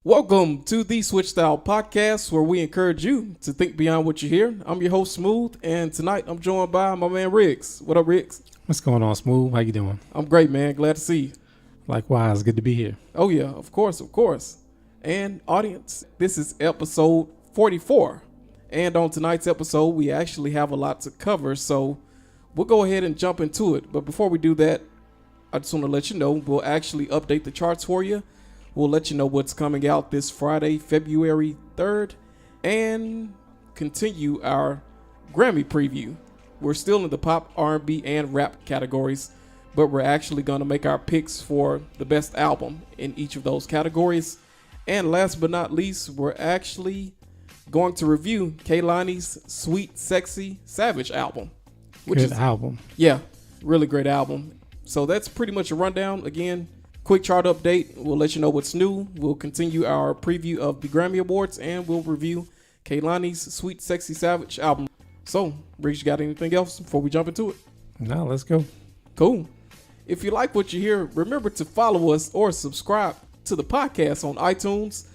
Welcome to the Switch Style Podcast, where we encourage you to think beyond what you hear. I'm your host, Smooth, and tonight I'm joined by my man, Riggs. What up, Riggs? What's going on, Smooth? How you doing? I'm great, man. Glad to see you. Likewise, good to be here. Oh, yeah, of course. And audience, this is episode 44. And on tonight's episode, we actually have a lot to cover, so we'll go ahead and jump into it. But before we do that, I just want to let you know, we'll actually update the charts for you. We'll let you know what's coming out this Friday, February 3rd, and continue our Grammy preview. We're still in the pop, R&B, and rap categories, but we're actually going to make our picks for the best album in each of those categories. And last but not least, we're actually going to review Kehlani's SweetSexySavage album. Good album. Yeah, really great album. So that's pretty much a rundown. Again, quick chart update. We'll let you know what's new. We'll continue our preview of the Grammy Awards, and we'll review Kehlani's SweetSexySavage album. So, Riggs, you got anything else before we jump into it? No, let's go. Cool. If you like what you hear, remember to follow us or subscribe to the podcast on iTunes,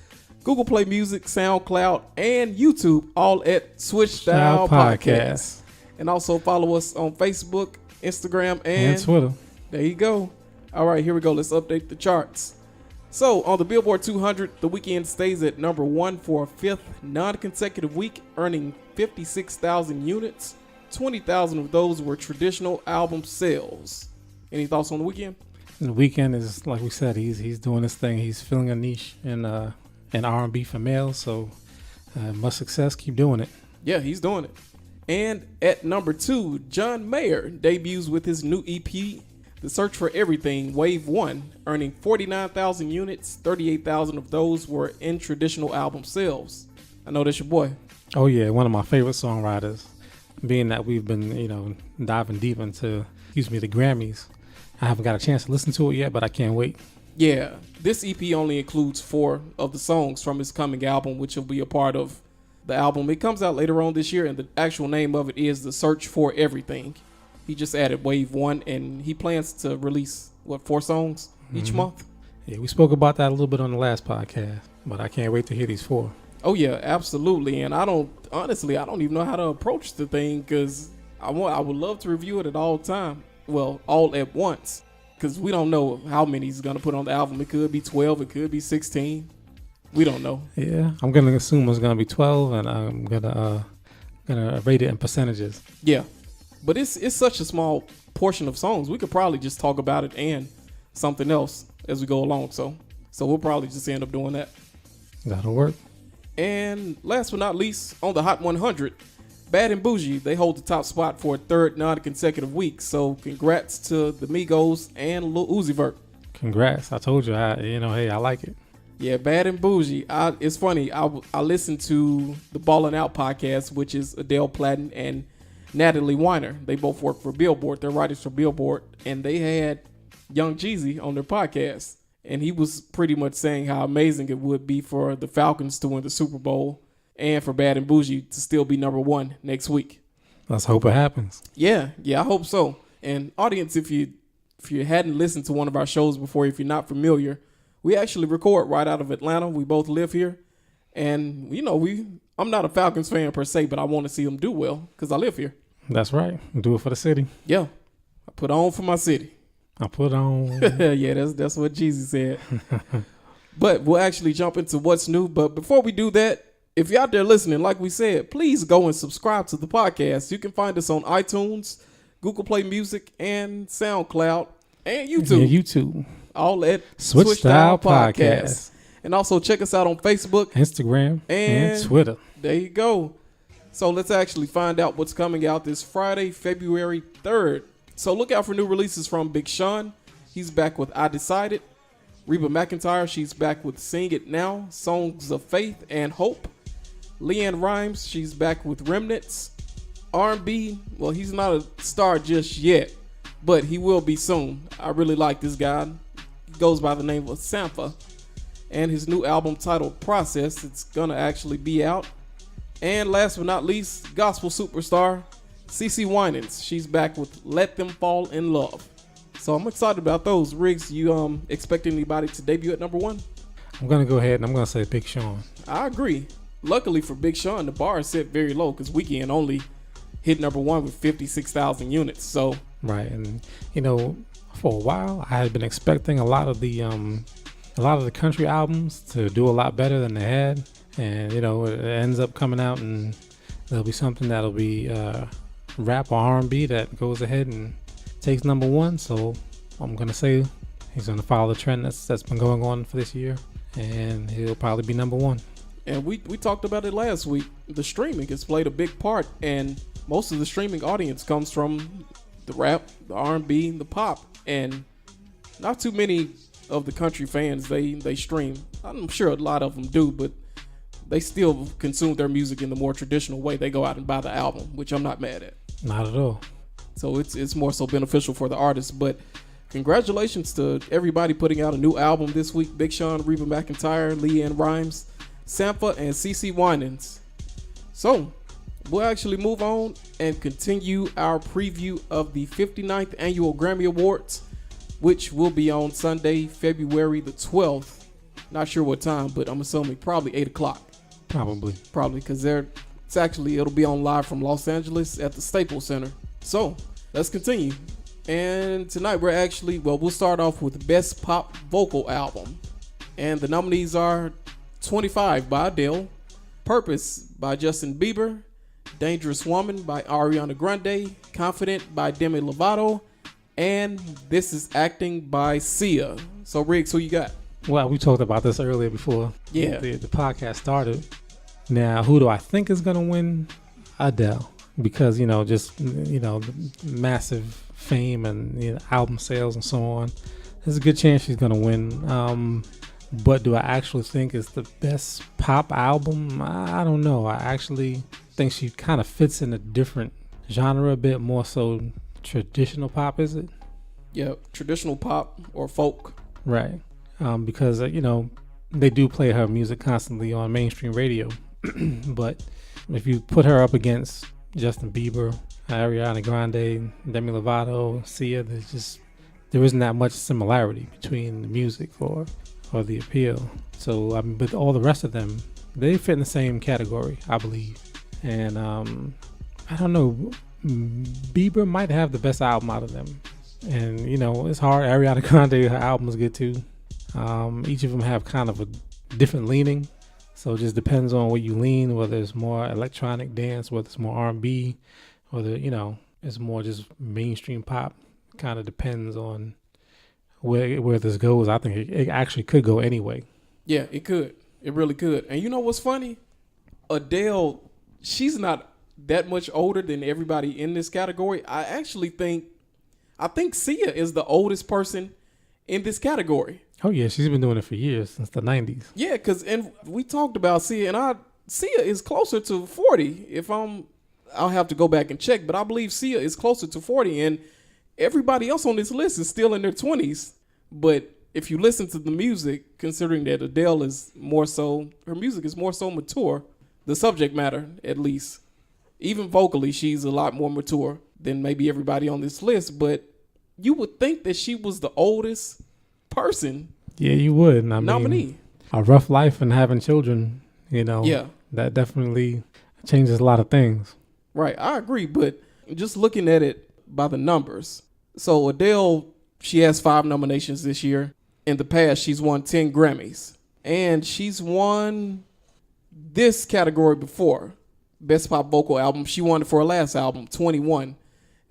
Google Play Music, SoundCloud, and YouTube, all at Switch Style Podcast. And also follow us on Facebook, Instagram, and Twitter. There you go. All right, here we go. Let's update the charts. So, on the Billboard 200, The Weeknd stays at number 1 for a fifth non-consecutive week, earning 56,000 units. 20,000 of those were traditional album sales. Any thoughts on The Weeknd? The Weeknd is, like we said, he's doing this thing. He's filling a niche in R&B for males, so much success. Keep doing it. Yeah, he's doing it. And at number 2, John Mayer debuts with his new EP, The Search for Everything, Wave 1, earning 49,000 units. 38,000 of those were in traditional album sales. I know that's your boy. Oh, yeah, one of my favorite songwriters. Being that we've been, diving deep into, the Grammys. I haven't got a chance to listen to it yet, but I can't wait. Yeah, this EP only includes 4 of the songs from his coming album, which will be a part of the album. It comes out later on this year, and the actual name of it is The Search for Everything. He just added Wave 1, and he plans to release, 4 songs each month? Yeah, we spoke about that a little bit on the last podcast, but I can't wait to hear these 4. Oh, yeah, absolutely. And I don't even know how to approach the thing, because I would love to review it at all time. Well, all at once, because we don't know how many he's going to put on the album. It could be 12, it could be 16. We don't know. Yeah, I'm going to assume it's going to be 12, and I'm going to rate it in percentages. Yeah. But it's such a small portion of songs. We could probably just talk about it and something else as we go along. So we'll probably just end up doing that. That'll work. And last but not least, on the Hot 100, Bad and Bougie, they hold the top spot for a third non-consecutive week. So congrats to the Migos and Lil Uzi Vert. Congrats. I told you, I like it. Yeah, Bad and Bougie. It's funny. I listened to the Ballin' Out podcast, which is Adele Platten and Natalie Weiner. They both work for Billboard. They're writers for Billboard. And they had Young Jeezy on their podcast. And he was pretty much saying how amazing it would be for the Falcons to win the Super Bowl and for Bad and Bougie to still be number 1 next week. Let's hope it happens. Yeah, I hope so. And audience, if you hadn't listened to one of our shows before, if you're not familiar, we actually record right out of Atlanta. We both live here. And, I'm not a Falcons fan per se, but I want to see them do well because I live here. That's right. Do it for the city. Yeah. I put on for my city. I put on. Yeah, that's what Jeezy said. But we'll actually jump into what's new. But before we do that, if you're out there listening, like we said, please go and subscribe to the podcast. You can find us on iTunes, Google Play Music, and SoundCloud, and YouTube. Yeah, YouTube. All at Switch Style Podcast. And also check us out on Facebook, Instagram, and Twitter. There you go. So let's actually find out what's coming out this Friday, February 3rd. So look out for new releases from Big Sean. He's back with I Decided. Reba McEntire, she's back with Sing It Now, Songs of Faith and Hope. Leanne Rimes, she's back with Remnants. R&B, well, he's not a star just yet, but he will be soon. I really like this guy. He goes by the name of Sampha. And his new album titled Process, it's gonna actually be out. And last but not least, gospel superstar CeCe Winans. She's back with Let Them Fall in Love. So I'm excited about those. Riggs, you expect anybody to debut at number 1? I'm going to go ahead and I'm going to say Big Sean. I agree. Luckily for Big Sean, the bar is set very low because Weeknd only hit number one with 56,000 units. So right, and for a while I had been expecting a lot of the country albums to do a lot better than they had, and it ends up coming out and there'll be something that'll be rap or R&B that goes ahead and takes number one. So I'm gonna say he's gonna follow the trend that's been going on for this year, and he'll probably be number one. And we talked about it last week. The streaming has played a big part, and most of the streaming audience comes from the rap, the R&B, the pop, and not too many of the country fans they stream. I'm sure a lot of them do, but they still consume their music in the more traditional way. They go out and buy the album, which I'm not mad at. Not at all. So it's more so beneficial for the artists. But congratulations to everybody putting out a new album this week. Big Sean, Reba McEntire, LeAnn Rimes, Sampha, and CeCe Winans. So we'll actually move on and continue our preview of the 59th Annual Grammy Awards, which will be on Sunday, February the 12th. Not sure what time, but I'm assuming probably 8 o'clock. Probably, because it'll be on live from Los Angeles at the Staples Center. So let's continue. And tonight we'll start off with Best Pop Vocal Album. And the nominees are 25 by Adele, Purpose by Justin Bieber, Dangerous Woman by Ariana Grande, Confident by Demi Lovato, and This Is Acting by Sia. So Riggs, who you got? Well, we talked about this earlier before the podcast started. Now, who do I think is going to win? Adele. Because, the massive fame and album sales and so on. There's a good chance she's going to win. But do I actually think it's the best pop album? I don't know. I actually think she kind of fits in a different genre a bit, more so traditional pop, is it? Yeah, traditional pop or folk. Right. Because, they do play her music constantly on mainstream radio. But if you put her up against Justin Bieber, Ariana Grande, Demi Lovato, Sia, there isn't that much similarity between the music or the appeal. So, but all the rest of them, they fit in the same category, I believe. And I don't know, Bieber might have the best album out of them. And, it's hard. Ariana Grande, her album is good too. Each of them have kind of a different leaning. So it just depends on where you lean, whether it's more electronic dance, whether it's more R&B, whether, it's more just mainstream pop. Kind of depends on where this goes. I think it actually could go anyway. Yeah, it could. It really could. And you know what's funny? Adele, she's not that much older than everybody in this category. I think Sia is the oldest person in this category. Oh yeah, she's been doing it for years, since the 90s. Yeah, and we talked about Sia, and Sia is closer to 40. I'll have to go back and check, but I believe Sia is closer to 40, and everybody else on this list is still in their 20s. But if you listen to the music, considering that Adele is her music is more so mature, the subject matter at least, even vocally, she's a lot more mature than maybe everybody on this list. But you would think that she was the oldest person. Yeah, you would. Nominee. A rough life and having children, that definitely changes a lot of things. Right, I agree. But just looking at it by the numbers, so Adele, she has 5 nominations this year. In the past, she's won 10 Grammys. And she's won this category before, Best Pop Vocal Album. She won it for her last album, 21.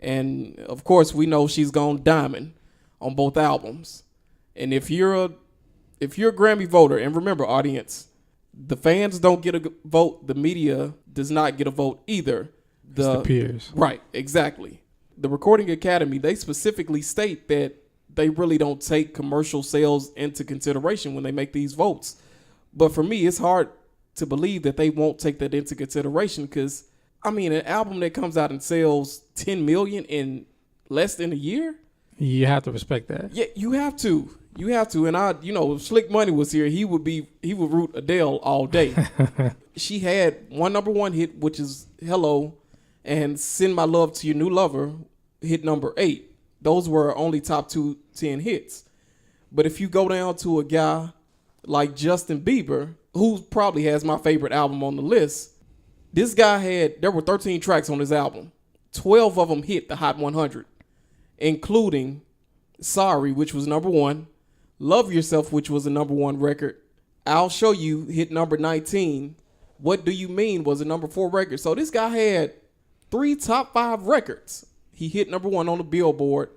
And, of course, we know she's gone diamond on both albums. And if you're a Grammy voter, and remember, audience, the fans don't get a vote. The media does not get a vote either. It's the peers. Right, exactly. The Recording Academy, they specifically state that they really don't take commercial sales into consideration when they make these votes. But for me, it's hard to believe that they won't take that into consideration because, an album that comes out and sells 10 million in less than a year? You have to respect that. Yeah, you have to. And if Slick Money was here, he would root Adele all day. She had one number one hit, which is Hello, and Send My Love to Your New Lover, hit number 8. Those were only top 10 hits. But if you go down to a guy like Justin Bieber, who probably has my favorite album on the list. This guy there were 13 tracks on his album. 12 of them hit the Hot 100, including Sorry, which was number 1, Love Yourself, which was a number 1 record, I'll Show You hit number 19, What Do You Mean was a number 4 record. So this guy had 3 top 5 records. He hit number 1 on the Billboard.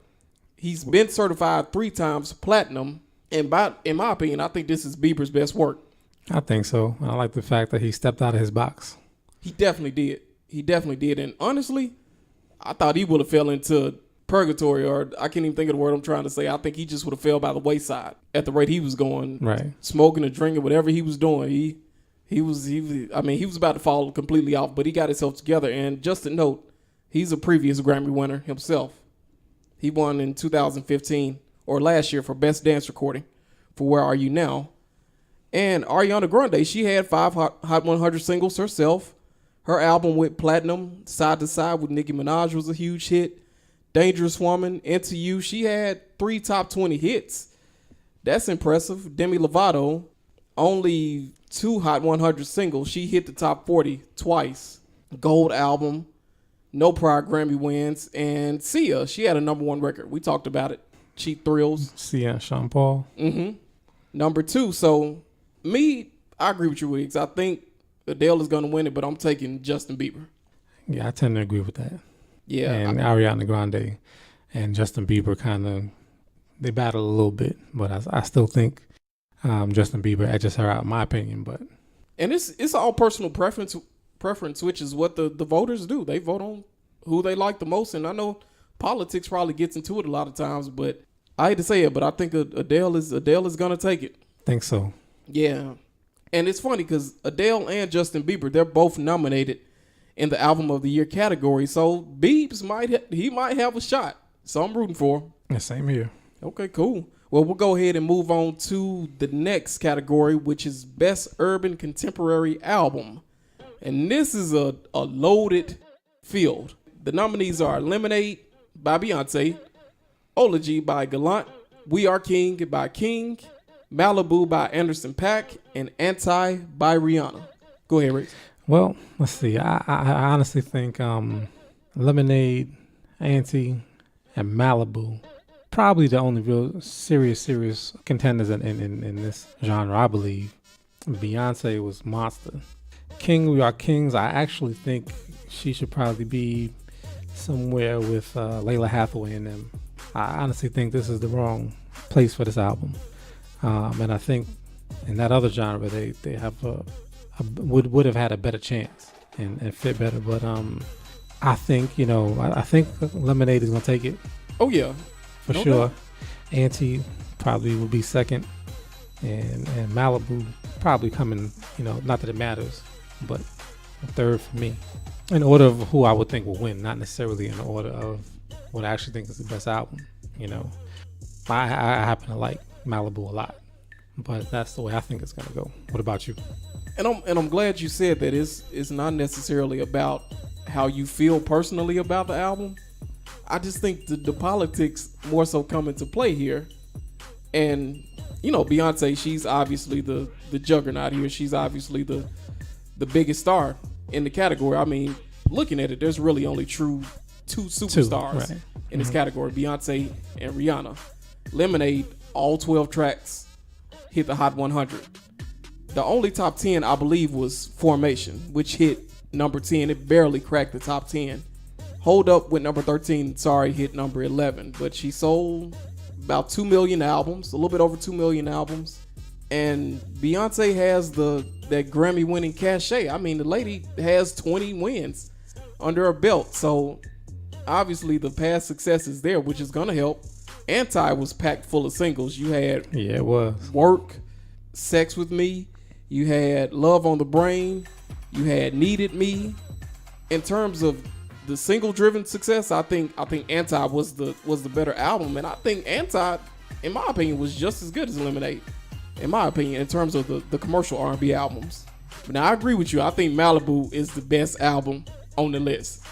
He's been certified 3 times platinum. And in my opinion, I think this is Bieber's best work. I think so. I like the fact that he stepped out of his box. He definitely did. He definitely did. And honestly, I thought he would have fell into purgatory, or I can't even think of the word I'm trying to say. I think he just would have fell by the wayside at the rate he was going. Right. Smoking and drinking, whatever he was doing. He was about to fall completely off, but he got himself together. And just a note, he's a previous Grammy winner himself. He won in 2015 or last year for Best Dance Recording for Where Are You Now. And Ariana Grande, she had 5 Hot 100 singles herself. Her album went platinum. Side to Side with Nicki Minaj was a huge hit. Dangerous Woman, Into You, she had 3 top 20 hits. That's impressive. Demi Lovato, only 2 Hot 100 singles. She hit the top 40 twice. Gold album, no prior Grammy wins. And Sia, she had a number 1 record. We talked about it. Cheap Thrills. Sia, Sean Paul. Number 2. So, I agree with you, Wiggs. I think Adele is going to win it, but I'm taking Justin Bieber. Yeah, I tend to agree with that. Yeah. And Ariana Grande and Justin Bieber they battle a little bit, but I still think Justin Bieber edges her out, in my opinion. And it's all personal preference, which is what the voters do. They vote on who they like the most. And I know politics probably gets into it a lot of times, but I hate to say it, but I think Adele is going to take it. Think so. Yeah. And it's funny because Adele and Justin Bieber, they're both nominated in the Album of the Year category. So Biebs might have a shot. So I'm rooting for him. Yeah, same here. Okay, cool. Well, we'll go ahead and move on to the next category, which is Best Urban Contemporary Album. And this is a loaded field. The nominees are Lemonade by Beyonce, Ology by Gallant, We Are King by King, Malibu by Anderson .Paak, and Anti by Rihanna. Go ahead, Rick. Well, let's see. I honestly think Lemonade, Anti, and Malibu probably the only real serious contenders in this genre, I believe. Beyonce was monster. King, We Are Kings, I actually think she should probably be somewhere with Layla Hathaway and them. I honestly think this is the wrong place for this album. And I think in that other genre, they have would have had a better chance and fit better. But I think I think Lemonade is gonna take it. Oh yeah, for sure. Doubt. Anti probably will be second, and Malibu probably coming. Not that it matters, but third for me. In order of who I would think will win, not necessarily in order of what I actually think is the best album. I happen to like Malibu a lot, but that's the way I think it's gonna go. What about you? And I'm glad you said that. It's not necessarily about how you feel personally about the album. I just think the politics more so come into play here. And Beyonce, she's obviously the juggernaut here. She's obviously the biggest star in the category. I mean, looking at it, there's really only two superstars right. in this category, Beyonce and Rihanna. Lemonade, all 12 tracks, hit the Hot 100. The only top 10, I believe, was Formation, which hit number 10. It barely cracked the top 10. Hold Up with number 13, Sorry, hit number 11. But she sold about 2 million albums, a little bit over 2 million albums. And Beyonce has that Grammy-winning cachet. I mean, the lady has 20 wins under her belt. So, obviously, the past success is there, which is going to help. Anti was packed full of singles. You had it was Work, Sex With Me. You had Love on the Brain. You had Needed Me. In terms of the single-driven success, I think Anti was the better album, and I think Anti, in my opinion, was just as good as Lemonade. In my opinion, in terms of the commercial R&B albums. But now I agree with you. I think Malibu is the best album on the list.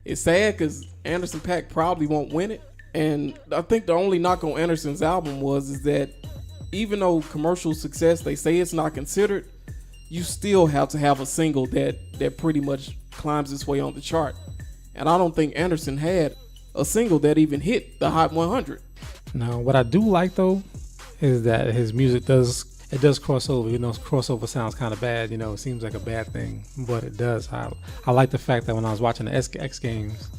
It's sad because Anderson .Paak probably won't win it. And I think the only knock on Anderson's album is that even though commercial success, they say it's not considered, you still have to have a single that pretty much climbs its way on the chart. And I don't think Anderson had a single that even hit the Hot 100. Now, what I do like though is that his music does cross over. You know, crossover sounds kind of bad. You know, it seems like a bad thing, but it does. I like the fact that when I was watching the X Games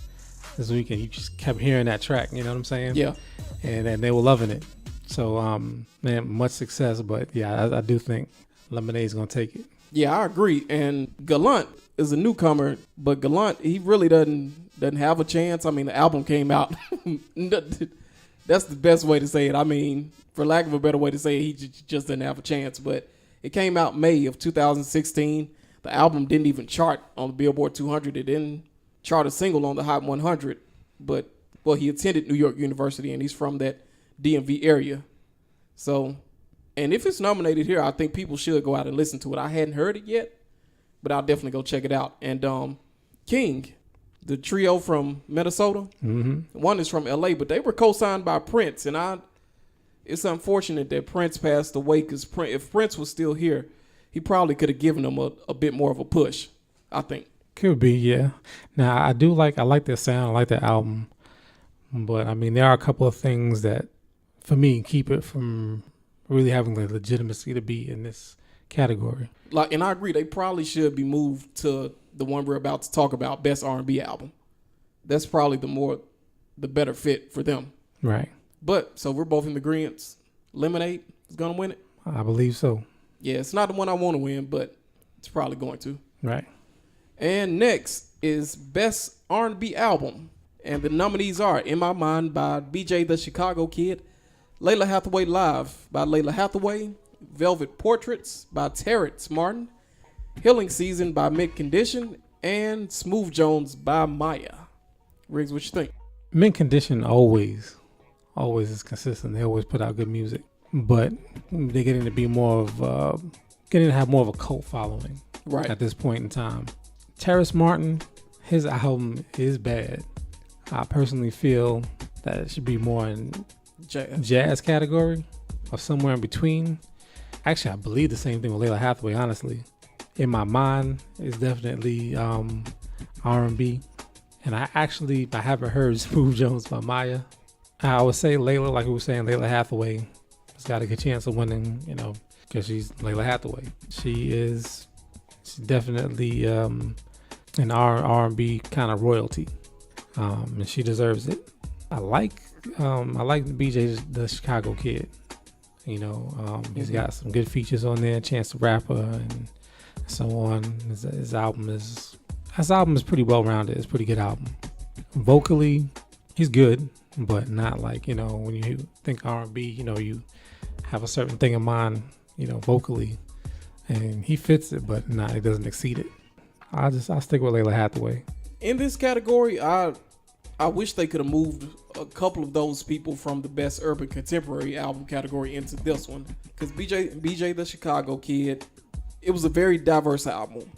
this weekend, you just kept hearing that track. You know what I'm saying? Yeah. And they were loving it. So, man, much success. But yeah, I do think Lemonade's gonna take it. Yeah, I agree. And Gallant is a newcomer, but Gallant, he really doesn't have a chance. I mean, the album came out. That's the best way to say it. I mean, for lack of a better way to say it, he just didn't have a chance. But it came out May of 2016. The album didn't even chart on the Billboard 200. It didn't chart a single on the Hot 100. But, well, he attended New York University, and he's from that DMV area. So, and if it's nominated here, I think people should go out and listen to it. I hadn't heard it yet, but I'll definitely go check it out. And King, the trio from Minnesota, one is from LA, but they were co-signed by Prince. And it's unfortunate that Prince passed away, because if Prince was still here, he probably could have given them a bit more of a push, I think. Could be, yeah. Now, I like their sound, I like their album. But, I mean, there are a couple of things that, for me, keep it from really having the legitimacy to be in this category. And I agree, they probably should be moved to the one we're about to talk about, Best R&B Album. That's probably the better fit for them. Right. But, so we're both in agreement. Lemonade is going to win it? I believe so. Yeah, it's not the one I want to win, but it's probably going to. Right. And next is Best R&B Album. And the nominees are In My Mind by BJ the Chicago Kid, Layla Hathaway Live by Layla Hathaway, Velvet Portraits by Terrence Martin, Healing Season by Mint Condition, and Smooth Jones by Maya. Riggs, what you think? Mint Condition always is consistent. They always put out good music, but they're getting to be getting to have more of a cult following right at this point in time. Terrence Martin, his album is bad. I personally feel that it should be more in jazz category or somewhere in between. Actually, I believe the same thing with Layla Hathaway, honestly. In My Mind is definitely R&B. And I haven't heard Smooth Jones by Maya. I would say Layla, like we were saying, Layla Hathaway has got a good chance of winning, you know, because she's Layla Hathaway. She's definitely an R&B kind of royalty. And she deserves it. I like BJ the Chicago Kid. You know, he's got some good features on there, Chance the Rapper and so on. His album is pretty well rounded. It's a pretty good album. Vocally, he's good, but not like, you know, when you think R&B, you know, you have a certain thing in mind, you know, vocally, and he fits it, but he doesn't exceed it. I'll stick with Layla Hathaway. In this category, I wish they could have moved a couple of those people from the Best Urban Contemporary Album category into this one, because BJ the Chicago Kid, it was a very diverse album,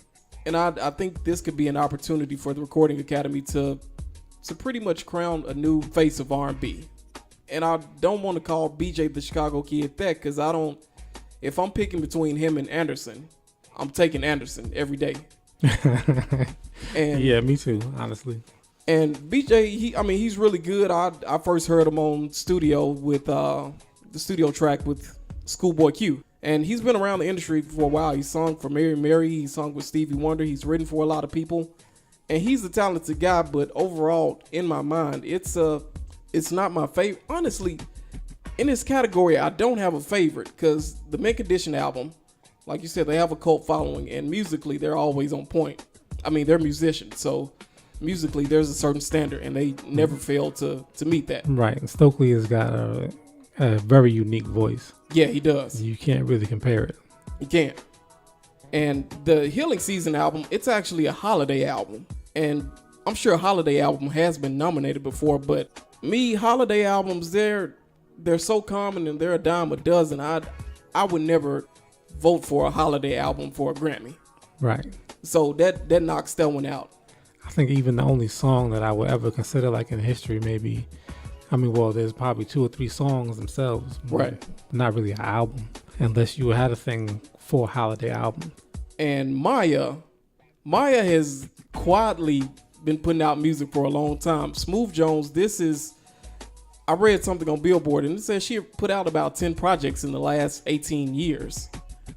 and I think this could be an opportunity for the Recording Academy to pretty much crown a new face of R&B. And I don't want to call BJ the Chicago Kid that, because if I'm picking between him and Anderson, I'm taking Anderson every day. And yeah, me too, honestly. And BJ, he's really good. I first heard him on studio with the studio track with Schoolboy Q, and he's been around the industry for a while. He sung for Mary Mary, he sung with Stevie Wonder, he's written for a lot of people, and he's a talented guy. But overall, In My Mind, it's not my favorite. Honestly, in this category, I don't have a favorite, because the Mint Condition album, like you said, they have a cult following, and musically, they're always on point. I mean, they're musicians, so musically, there's a certain standard, and they never fail to meet that. Right. And Stokely has got a very unique voice. Yeah, he does. You can't really compare it. You can't. And the Healing Season album, it's actually a holiday album. And I'm sure a holiday album has been nominated before, but holiday albums, they're so common, and they're a dime a dozen. I would never vote for a holiday album for a Grammy. Right. So that knocks that one out. I think even the only song that I would ever consider like in history maybe I mean, well, there's probably 2 or 3 songs themselves. Right. Not really an album, unless you had a thing for a holiday album. And Maya has quietly been putting out music for a long time. Smooth Jones, I read something on Billboard and it says she put out about 10 projects in the last 18 years,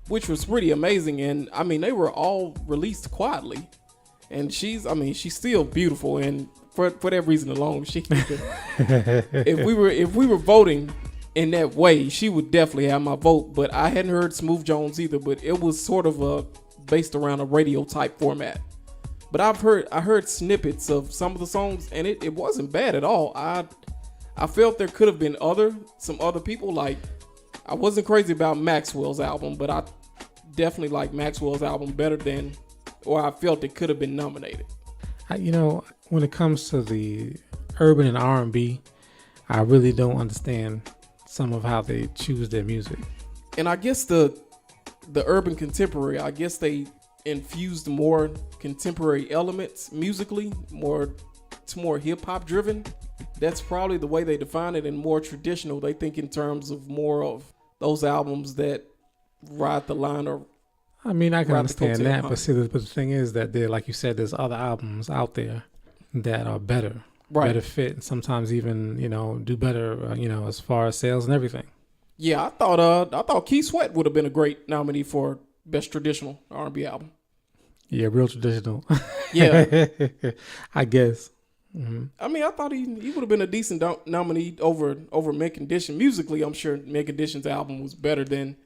which was pretty amazing. And I mean, they were all released quietly. And she's still beautiful. And for that reason alone, if we were voting in that way, she would definitely have my vote. But I hadn't heard Smooth Jones either, but it was sort of based around a radio type format. But I heard snippets of some of the songs and it wasn't bad at all. I felt there could have been some other people. Like, I wasn't crazy about Maxwell's album, but I definitely like Maxwell's album better than, or I felt it could have been nominated. When it comes to the urban and R&B, I really don't understand some of how they choose their music. And I guess the urban contemporary, I guess they infused more contemporary elements musically, it's more hip hop driven. That's probably the way they define it, and more traditional. They think in terms of more of those albums that ride the line or. I mean, I can understand that, but the thing is that like you said, there's other albums out there that are better, better fit, and sometimes even do better, as far as sales and everything. Yeah, I thought Keith Sweat would have been a great nominee for best traditional R&B album. Yeah, real traditional. Yeah, I guess. Mm-hmm. I mean, I thought he would have been a decent nominee over Mint Condition. Musically, I'm sure Mint Condition's album was better than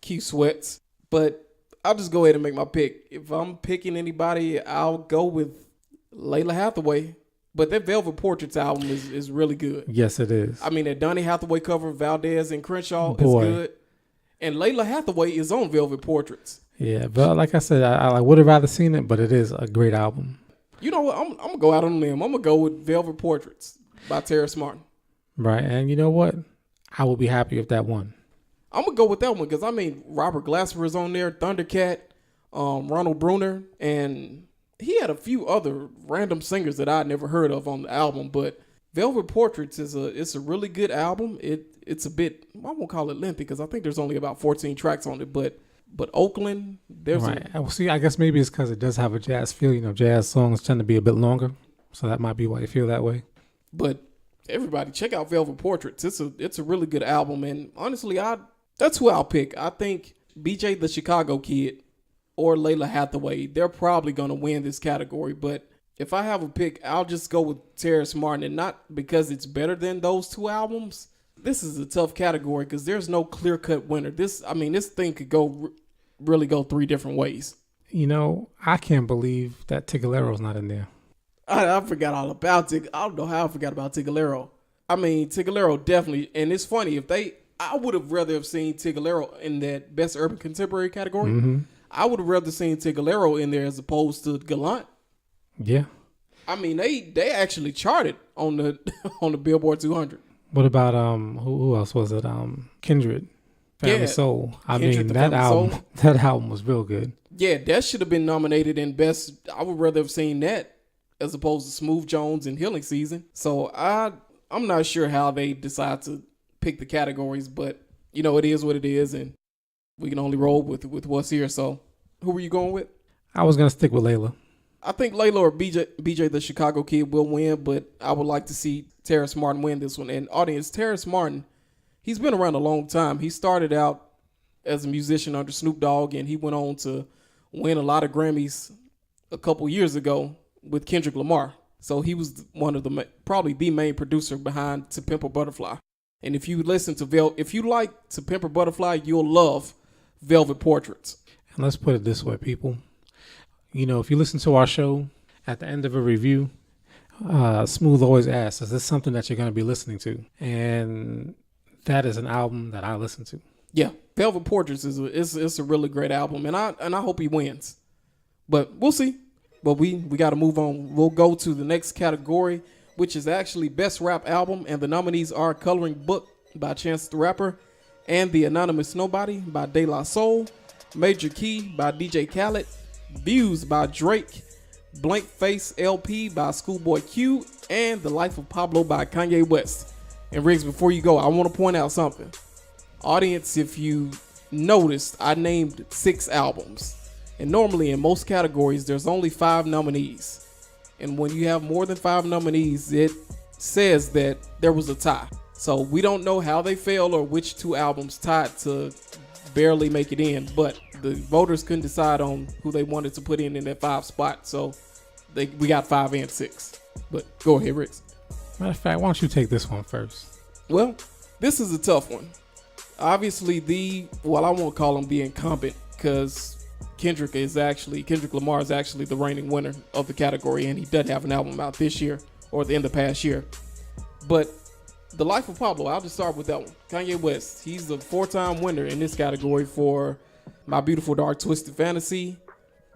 Keith Sweat's. But I'll just go ahead and make my pick. If I'm picking anybody, I'll go with Layla Hathaway. But that Velvet Portraits album is really good. Yes, it is. I mean, that Donny Hathaway cover, Valdez and Crenshaw, is good. And Layla Hathaway is on Velvet Portraits. Yeah, but like I said, I would have rather seen it, but it is a great album. You know what? I'm going to go out on a limb. I'm going to go with Velvet Portraits by Terrace Martin. Right. And you know what? I will be happy if that won. I'm going to go with that one because, I mean, Robert Glasper is on there, Thundercat, Ronald Bruner, and he had a few other random singers that I'd never heard of on the album. But Velvet Portraits it's a really good album. It's a bit, I won't call it lengthy because I think there's only about 14 tracks on it, but Oakland, there's right. Well, see, I guess maybe it's because it does have a jazz feel. Jazz songs tend to be a bit longer, so that might be why you feel that way. But everybody, check out Velvet Portraits. It's a really good album, and honestly, that's who I'll pick. I think BJ the Chicago Kid or Layla Hathaway, they're probably gonna win this category. But if I have a pick, I'll just go with Terrace Martin, and not because it's better than those two albums. This is a tough category because there's no clear-cut winner. This thing could really go 3 different ways. I can't believe that Tigolero's not in there. I forgot all about Tig. I don't know how I forgot about Tigolero. I mean, Tigolero definitely, and it's funny I would have rather have seen Tigolero in that Best Urban Contemporary category. Mm-hmm. I would have rather seen Tigolero in there as opposed to Gallant. Yeah. I mean, they actually charted on the Billboard 200. What about who else was it? Kindred, Family Soul. I mean, that album was real good. Yeah, that should have been nominated in best. I would rather have seen that as opposed to Smooth Jones and Healing Season. So I'm not sure how they decide to pick the categories, but it is what it is, and we can only roll with what's here. So who were you going with? I was gonna stick with Layla. I think Layla or BJ the Chicago Kid will win, but I would like to see Terrace Martin win this one. And audience, Terrace Martin, he's been around a long time. He started out as a musician under Snoop Dogg, and he went on to win a lot of Grammys a couple years ago with Kendrick Lamar. So he was one of probably the main producer behind To Pimp a Butterfly. And if you like To Pimp a Butterfly, you'll love Velvet Portraits. And let's put it this way, people. If you listen to our show, at the end of a review, Smooth always asks, is this something that you're going to be listening to? And that is an album that I listen to. Yeah, Velvet Portraits is a really great album, and I hope he wins. But we'll see. But we got to move on. We'll go to the next category, which is actually Best Rap Album, and the nominees are Coloring Book by Chance the Rapper, and The Anonymous Nobody by De La Soul, Major Key by DJ Khaled, Views by Drake, Blank Face LP by Schoolboy Q, and The Life of Pablo by Kanye West. And Riggs, before you go, I want to point out something. Audience, if you noticed, I named 6 albums. And normally in most categories, there's only 5 nominees. And when you have more than 5 nominees, it says that there was a tie. So we don't know how they fell or which 2 albums tied to barely make it in. But the voters couldn't decide on who they wanted to put in that 5 spot. So we got 5 and 6. But go ahead, Riggs. Matter of fact, why don't you take this one first? Well, this is a tough one. Obviously, I won't call him the incumbent because Kendrick Lamar is actually the reigning winner of the category, and he does have an album out this year or the end of past year. But The Life of Pablo, I'll just start with that one. Kanye West, he's the 4-time winner in this category for My Beautiful Dark Twisted Fantasy,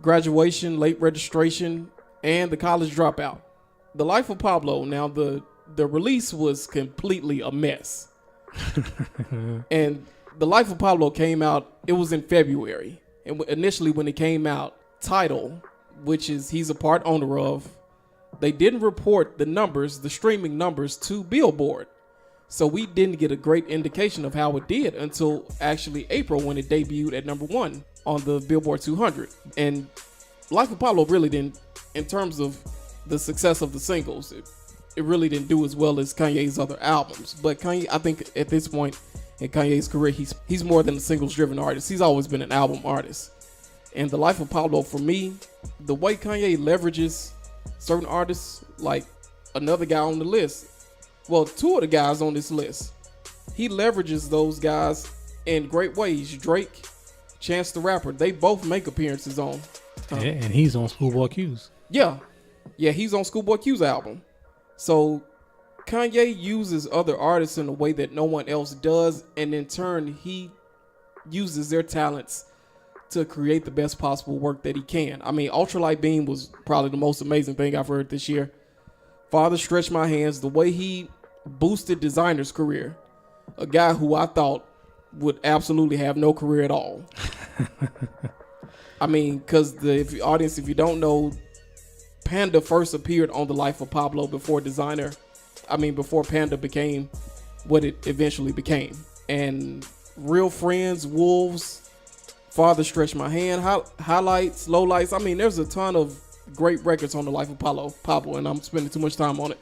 Graduation, Late Registration, and The College Dropout. The Life of Pablo, now the release was completely a mess. And The Life of Pablo came out, it was in February. And initially when it came out, Tidal, which is he's a part owner of, they didn't report the streaming numbers to Billboard. So we didn't get a great indication of how it did until actually April when it debuted at number 1 on the Billboard 200. And Life of Pablo really didn't, in terms of the success of the singles, it really didn't do as well as Kanye's other albums. But Kanye, I think at this point in Kanye's career, he's more than a singles-driven artist. He's always been an album artist. And The Life of Pablo, for me, the way Kanye leverages certain artists, like another guy on the list, well, 2 of the guys on this list, he leverages those guys in great ways. Drake, Chance the Rapper, they both make appearances on. And he's on Schoolboy Q's. Yeah, he's on Schoolboy Q's album. So Kanye uses other artists in a way that no one else does, and in turn, he uses their talents to create the best possible work that he can. I mean, Ultralight Beam was probably the most amazing thing I've heard this year. Father Stretch My Hands, the way he boosted Designer's career, a guy who I thought would absolutely have no career at all. I mean, because if you don't know, Panda first appeared on The Life of Pablo before Panda became what it eventually became. And Real Friends, Wolves, Father Stretch My Hand, Highlights, Lowlights. I mean, there's a ton of great records on The Life of Pablo, and I'm spending too much time on it.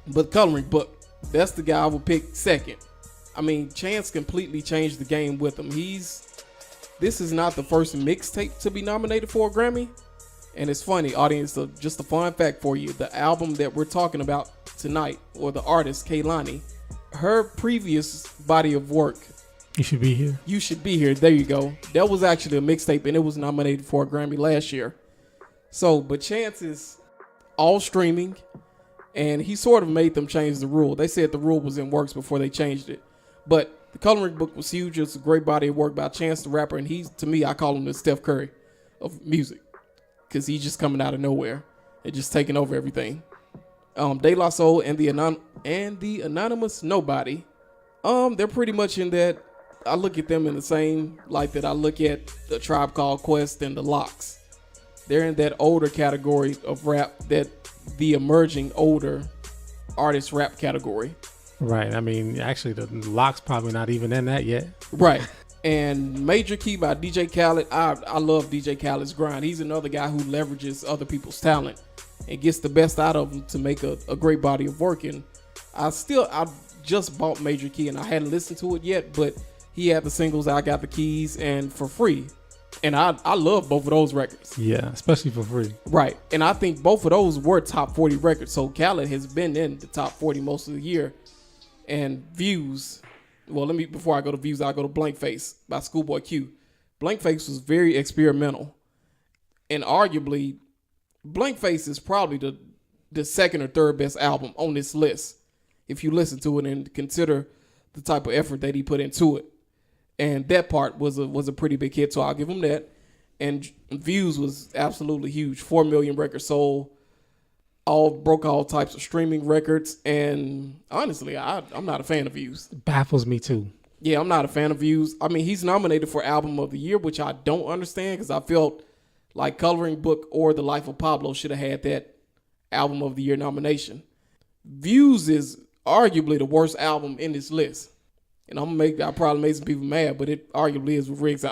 But Coloring Book, that's the guy I would pick second. I mean, Chance completely changed the game with him. This is not the first mixtape to be nominated for a Grammy. And it's funny, audience, just a fun fact for you. The album that we're talking about tonight, or the artist, Kehlani, her previous body of work, You Should Be Here. You Should Be Here, there you go. That was actually a mixtape, and it was nominated for a Grammy last year. So, but Chance is all streaming, and he sort of made them change the rule. They said the rule was in works before they changed it. But The Coloring Book was huge. It's a great body of work by Chance the Rapper, and to me, I call him the Steph Curry of music, because he's just coming out of nowhere and just taking over everything. De La Soul and the Anonymous Nobody, they're pretty much in that. I look at them in the same light that I look at the Tribe Called Quest and the Lox. They're in that older category of rap, that the emerging older artist rap category. Right. I mean, actually, the Lox probably not even in that yet. Right. And Major Key by DJ Khaled. I love DJ Khaled's grind. He's another guy who leverages other people's talent and gets the best out of them to make a great body of work. And I just bought Major Key, and I hadn't listened to it yet, but he had the singles I Got the Keys and For Free. And I love both of those records. Yeah, especially For Free. Right. And I think both of those were top 40 records. So Khaled has been in the top 40 most of the year. And Views, well, before I go to Views, I'll go to Blank Face by Schoolboy Q. Blank Face was very experimental. And arguably, Blank Face is probably the second or third best album on this list, if you listen to it and consider the type of effort that he put into it. And that part was a pretty big hit, so I'll give him that. And Views was absolutely huge. 4 million records sold. Broke all types of streaming records. And honestly, I'm not a fan of Views. It baffles me too. Yeah, I'm not a fan of Views. I mean, he's nominated for Album of the Year, which I don't understand, because I felt like Coloring Book or The Life of Pablo should have had that Album of the Year nomination. Views is arguably the worst album in this list. And I'll probably make some people mad, but it arguably is with Riggs.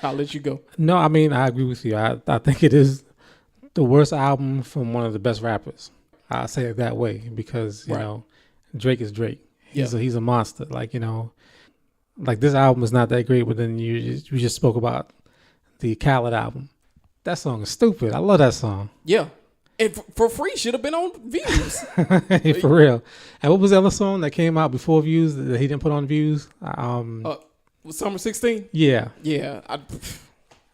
I'll let you go. No, I mean, I agree with you. I think it is the worst album from one of the best rappers. I say it that way because, you know, Drake is Drake. He's a monster. Like, you know, like this album is not that great, but then you just spoke about the Khaled album. That song is stupid. I love that song. Yeah. And for free should have been on Views. For real. And what was the other song that came out before Views that he didn't put on Views? Summer 16? Yeah. Yeah.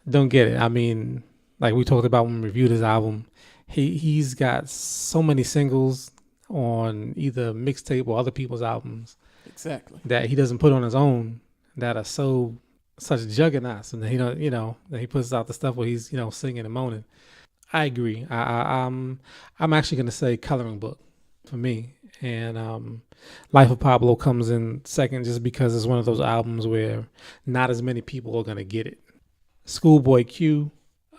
Don't get it. I mean, like we talked about when we reviewed his album, he's got so many singles on either mixtape or other people's albums. Exactly. That he doesn't put on his own that are such juggernauts, and that he puts out the stuff where he's, singing and moaning. I agree. I'm actually going to say Coloring Book for me. And Life of Pablo comes in second just because it's one of those albums where not as many people are going to get it. Schoolboy Q,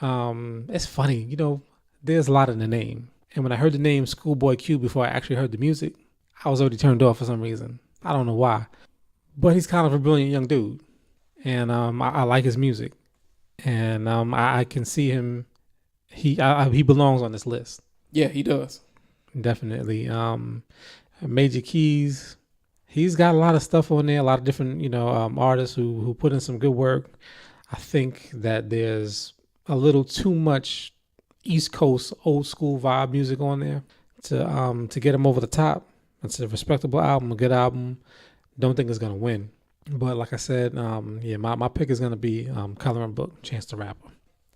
it's funny, there's a lot in the name. And when I heard the name Schoolboy Q before I actually heard the music, I was already turned off for some reason. I don't know why. But he's kind of a brilliant young dude. And I like his music. And I can see him. He belongs on this list. Yeah, he does. Definitely. Major Keys, he's got a lot of stuff on there, a lot of different, artists who put in some good work. I think that there's a little too much East Coast old school vibe music on there to get him over the top. It's a respectable album, a good album. Don't think it's gonna win. But like I said, my pick is gonna be Coloring Book, Chance the Rapper.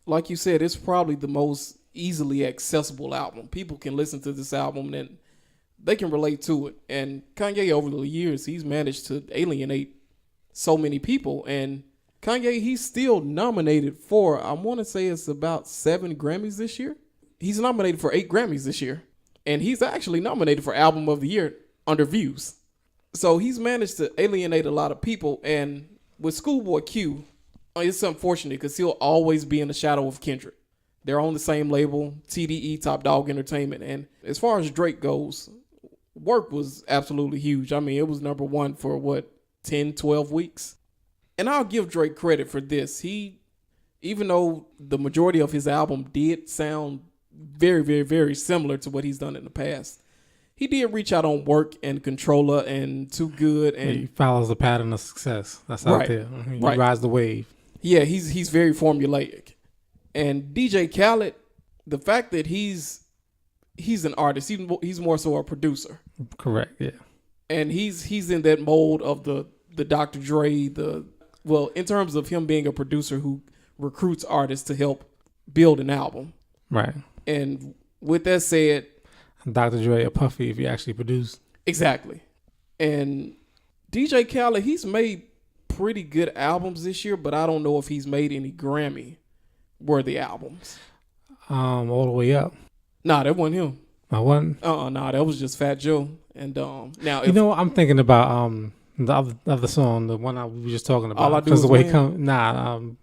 Like you said, it's probably the most easily accessible album. People can listen to this album and they can relate to it. And Kanye, over the years, he's managed to alienate so many people. And Kanye, he's still nominated for, I want to say it's about 7 Grammys this year. He's nominated for 8 Grammys this year. And he's actually nominated for Album of the Year under Views. So he's managed to alienate a lot of people. And with Schoolboy Q, it's unfortunate because he'll always be in the shadow of Kendrick. They're on the same label, TDE, Top Dog Entertainment. And as far as Drake goes, work was absolutely huge. I mean, it was number one for 10, 12 weeks. And I'll give Drake credit for this. Even though the majority of his album did sound very, very, very similar to what he's done in the past, he did reach out on Work and Controller and Too Good. And he follows the pattern of success. That's out there. He rides the wave. Yeah, he's very formulaic. And DJ Khaled, the fact that he's an artist, he's more so a producer. Correct, yeah. And he's in that mold of the Dr. Dre, in terms of him being a producer who recruits artists to help build an album. Right. And with that said, Dr. Dre or Puffy if you actually produce. Exactly. And DJ Khaled, he's made pretty good albums this year, but I don't know if he's made any Grammy-worthy albums. All the way up. Nah, that wasn't him. I wasn't? Nah, that was just Fat Joe. And now, I'm thinking about the other song, the one we were just talking about. All I Do Is the way Win.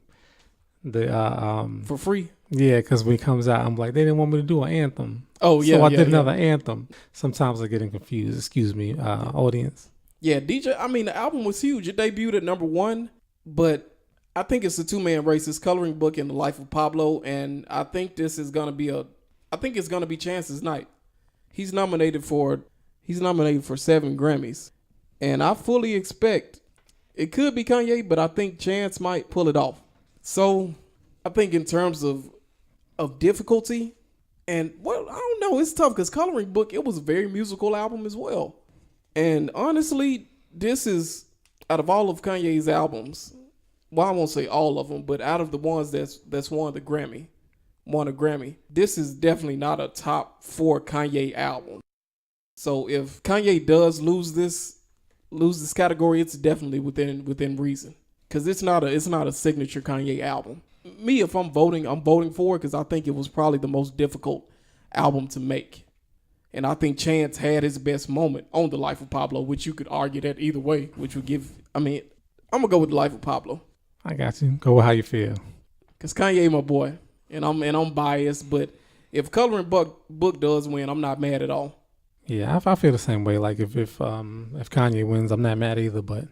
For free. Yeah, because when he comes out, I'm like, they didn't want me to do an anthem. Oh yeah, so I did another anthem. Sometimes I'm getting confused. Excuse me, audience. Yeah, DJ. I mean, the album was huge. It debuted at number 1, but I think it's a 2-man race. It's Coloring Book and The Life of Pablo, and I think this is gonna be it's gonna be Chance's night. He's nominated for 7 Grammys, and I fully expect it could be Kanye, but I think Chance might pull it off. So I think in terms of difficulty, and I don't know, it's tough because Coloring Book, it was a very musical album as well. And honestly, this is, out of all of Kanye's albums, well, I won't say all of them, but out of the ones that's won a Grammy, this is definitely not a top 4 Kanye album. So if Kanye does lose this category, it's definitely within reason, because it's not a signature Kanye album. Me, if I'm voting for it because I think it was probably the most difficult album to make. And I think Chance had his best moment on The Life of Pablo, which you could argue that either way, which would give, I'm going to go with The Life of Pablo. I got you. Go with how you feel. Because Kanye my boy, and I'm biased, but if Coloring Book does win, I'm not mad at all. Yeah, I feel the same way. Like if Kanye wins, I'm not mad either. But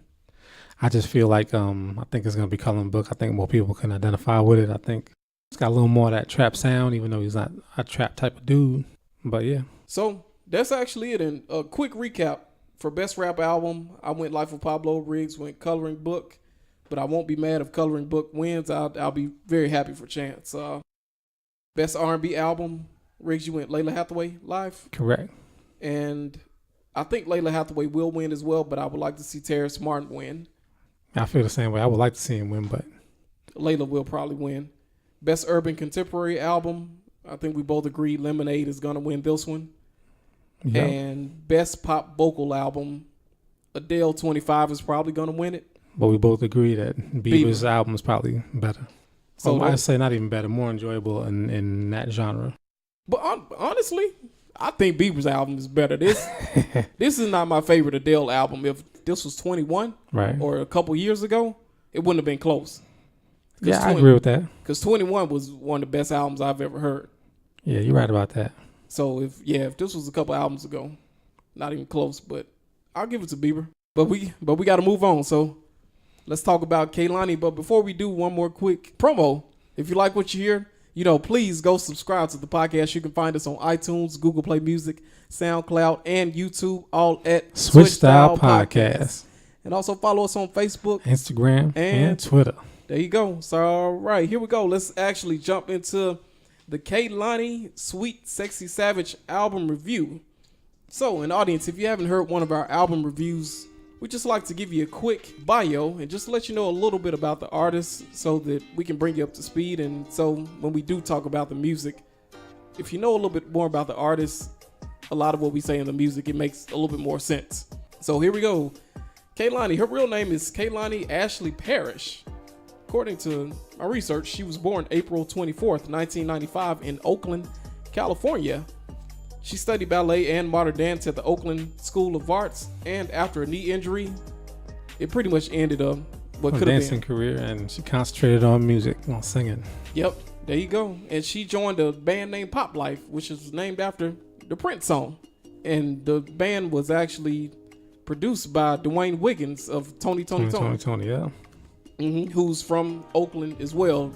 I just feel like I think it's gonna be coloring book. I think more people can identify with it. I think it's got a little more of that trap sound, even though he's not a trap type of dude. But yeah. So that's actually it. And a quick recap for Best Rap Album, I went Life of Pablo. Riggs went Coloring Book, but I won't be mad if Coloring Book wins. I'll be very happy for Chance. Best R&B Album, Riggs, you went Layla Hathaway, Live. Correct. And I think Layla Hathaway will win as well, but I would like to see Terrace Martin win. I feel the same way. I would like to see him win, but Layla will probably win. Best Urban Contemporary Album, I think we both agree Lemonade is going to win this one. Yep. And Best Pop Vocal Album, Adele 25 is probably going to win it. But we both agree that Bieber's album is probably better. So I'd say not even better, more enjoyable in that genre. But honestly, I think Bieber's album is better. This is not my favorite Adele album. If this was 21 right, or a couple years ago, it wouldn't have been close. Yeah, I agree with that. Because 21 was one of the best albums I've ever heard. Yeah, you're right about that. So if this was a couple albums ago, not even close, but I'll give it to Bieber. But we got to move on. So let's talk about Kehlani. But before we do, one more quick promo. If you like what you hear, please go subscribe to the podcast. You can find us on iTunes, Google Play Music, SoundCloud, and YouTube, all at Switch Style Podcast. And also follow us on Facebook, Instagram, and Twitter. There you go. So, all right, here we go. Let's actually jump into the Kehlani SweetSexySavage album review. So, in the audience, if you haven't heard one of our album reviews, we just like to give you a quick bio and just let you know a little bit about the artist so that we can bring you up to speed. And so when we do talk about the music, if you know a little bit more about the artist, a lot of what we say in the music, it makes a little bit more sense. So here we go. Kehlani, her real name is Kehlani Ashley Parrish. According to my research, she was born April 24th, 1995 in Oakland, California. She studied ballet and modern dance at the Oakland School of Arts, and after a knee injury, it pretty much ended what could have been dancing career, and she concentrated on music, on singing. Yep, there you go. And she joined a band named Pop Life, which is named after the Prince song. And the band was actually produced by Dwayne Wiggins of Tony, yeah. Who's from Oakland as well.